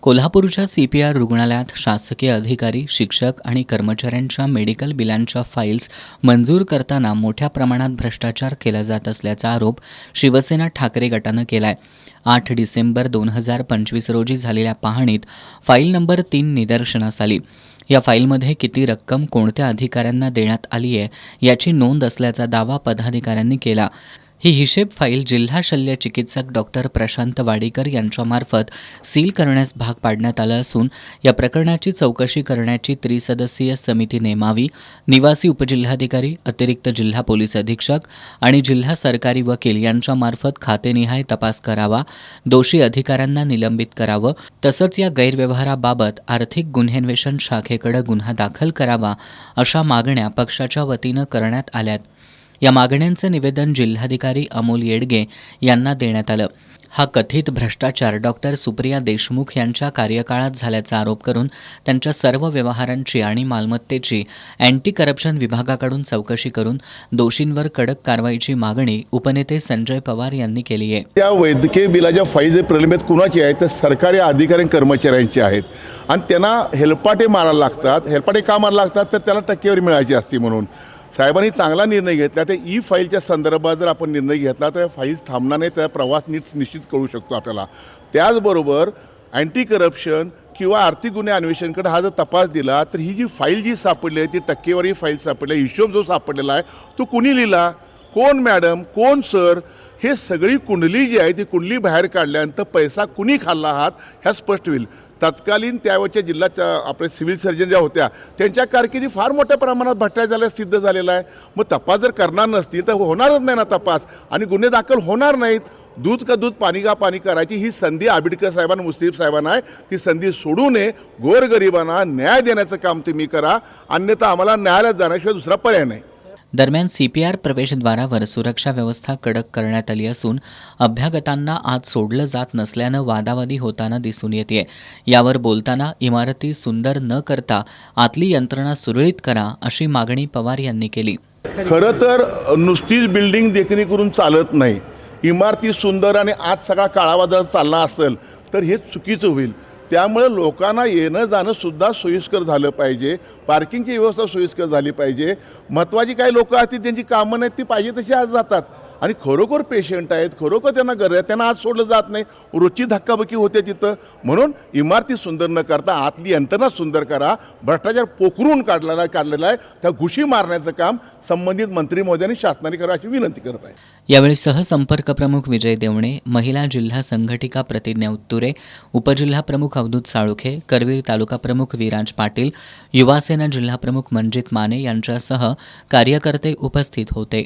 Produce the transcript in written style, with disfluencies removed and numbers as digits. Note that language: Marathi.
कोल्हापूरच्या CPR रुग्णालयात शासकीय अधिकारी, शिक्षक आणि कर्मचाऱ्यांच्या मेडिकल बिलांच्या फाईल्स मंजूर करताना मोठ्या प्रमाणात भ्रष्टाचार केला जात असल्याचा आरोप शिवसेना ठाकरे गटानं केलाय. 8 डिसेंबर 2025 रोजी झालेल्या पाहणीत फाईल नंबर 3 निदर्शनास आली. या फाईलमध्ये किती रक्कम कोणत्या अधिकाऱ्यांना देण्यात आली आहे याची नोंद असल्याचा दावा पदाधिकाऱ्यांनी केला. ही हिशेब फाईल जिल्हा शल्य चिकित्सक डॉक्टर प्रशांत वाडीकर यांच्यामार्फत सील करण्यास भाग पाडण्यात आलं असून या प्रकरणाची चौकशी करण्याची त्रिसदस्यीय समिती नेमावी, निवासी उपजिल्हाधिकारी, अतिरिक्त जिल्हा पोलीस अधीक्षक आणि जिल्हा सरकारी वकील यांच्यामार्फत खातेनिहाय तपास करावा, दोषी अधिकाऱ्यांना निलंबित करावं, तसंच या गैरव्यवहाराबाबत आर्थिक गुन्हेन्वेषण शाखेकडे गुन्हा दाखल करावा अशा मागण्या पक्षाच्या वतीनं करण्यात आल्यात. या मागण्यांचं निवेदन जिल्हाधिकारी अमोल येडगे यांना देण्यात आलं. हा कथित भ्रष्टाचार डॉक्टर सुप्रिया देशमुख यांच्या कार्यकाळात झाल्याचा आरोप करून त्यांच्या सर्व व्यवहारांची आणि मालमत्तेची अँटी करप्शन विभागाकडून चौकशी करून दोषींवर कडक कारवाईची मागणी उपनेते संजय पवार यांनी केली आहे. त्या वैद्यकीय बिलाच्या फाईलचे प्रलंबित कुणाची आहेत तर सरकारी अधिकारी कर्मचाऱ्यांचे आहेत आणि त्यांना हेलपाटे मारायला लागतात. हेलपाटे का मारायला लागतात तर त्याला टक्केवारी मिळायची असते म्हणून साहेबांनी चांगला निर्णय घेतला. त्या फाईलच्या संदर्भात जर आपण निर्णय घेतला तर फाईल्स थांबणार नाही, त्या प्रवास निश्चित करू शकतो आपल्याला. त्याचबरोबर अँटी करप्शन किंवा आर्थिक गुन्हे अन्वेषणकडे हा जर तपास दिला तर ही जी फाईल जी सापडली आहे ती टक्केवारी फाईल सापडली, हिशोब जो सापडलेला आहे तो कुणी लिहिला, कोण मॅडम, कोण सर, हे सगळी कुंडली जी आहे ती कुंडली बाहेर काढल्यानंतर पैसा कुणी खाल्ला आहात ह्या स्पष्ट होईल. तत्कालीन त्यावेळच्या जिल्ह्याच्या आपले सिव्हिल सर्जन ज्या होत्या त्यांच्या कारकिर्दी फार मोठ्या प्रमाणात भ्रष्टाचार सिद्ध झालेला आहे. मग तपास जर करणार नसतील तर होणारच नाही ना तपास आणि गुन्हे दाखल होणार नाहीत. दूध का दूध पाणी का पाणी करायची ही संधी आंबेडकर साहेबांना, मुश्रीफ साहेबांना आहे. ती संधी सोडू नये. गोरगरिबांना न्याय देण्याचं काम तुम्ही करा, अन्यथा आम्हाला न्यायालयात जाण्याशिवाय दुसरा पर्याय नाही. दरम्यान CPR प्रवेशद्वारावर सुरक्षा व्यवस्था कडक करण्यात आली असून अभ्यागतांना आत सोडलं जात नसल्यानं वादावादी होताना दिसून येते. यावर बोलताना इमारती सुंदर न करता आतली यंत्रणा सुरळीत करा अशी मागणी पवार यांनी केली. खरं तर नुसतीच बिल्डिंग देखणी करून चालत नाही. इमारती सुंदर आणि आत सगळा काळावादळ चालला असेल तर हे चुकीचं होईल. त्यामुळे लोकांना येणं जाणं सुद्धा सोयीस्कर झालं पाहिजे. पार्किंगची व्यवस्था सोयीस्कर झाली पाहिजे. महत्त्वाची काही लोकं असतील त्यांची कामं नाहीत ती पाहिजे तशी आज जातात आणि खरोखर पेशंट आहेत, खरोखर त्यांना गरज आहे, त्यांना आज सोडलं जात नाही. रोजची धक्काबक्की होते तिथं. म्हणून इमारती सुंदर न करता आतली यंत्रणा सुंदर करा. भ्रष्टाचार पोखरून काढलेला आहे त्या घुशी मारण्याचं काम संबंधित मंत्री महोदयांनी शासनाने करा अशी विनंती करत आहे. यावेळी सहसंपर्क प्रमुख विजय देवणे, महिला जिल्हा संघटिका प्रतिज्ञा उत्तुरे, उपजिल्हा प्रमुख अवधूत साळुखे, करवीर तालुका प्रमुख विराज पाटील, युवासेना जिल्हा प्रमुख मंजित माने यांच्यासह कार्यकर्ते उपस्थित होते.